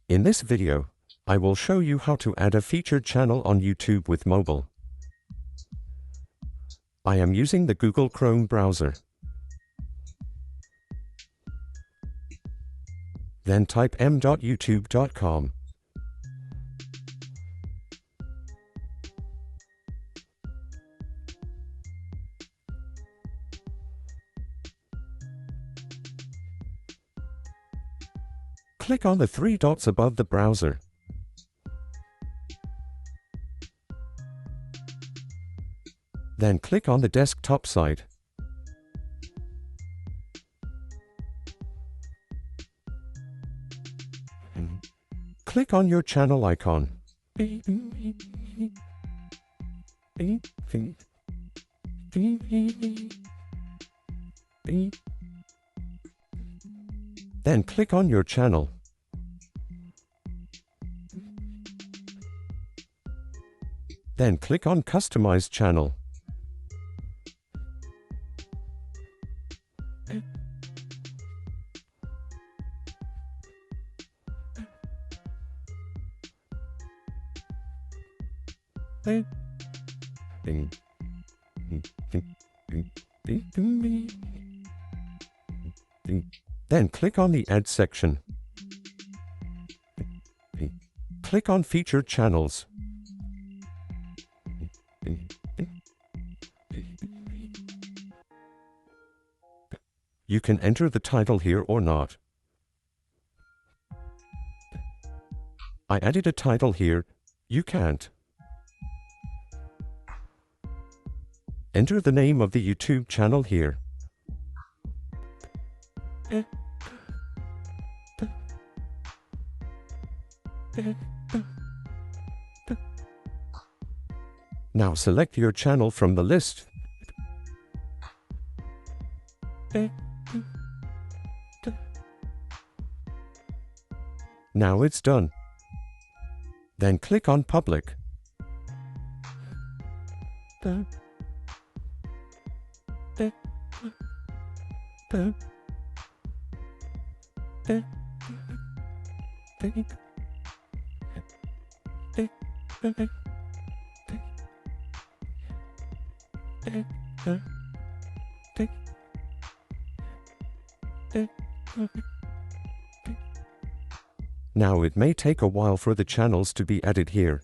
In this video, I will show you how to add a featured channel on YouTube with mobile. I am using the Google Chrome browser. Then type m.youtube.com. Click on the three dots above the browser. Then click on the desktop side. Click on your channel icon. Then click on your channel. Then click on Customize Channel. Then click on the Add section. Click on Featured Channels. You can enter the title here or not. I added a title here. You can't. Enter the name of the YouTube channel here. Now select your channel from the list. Now it's done. Then click on Public. Now it may take a while for the channels to be added here.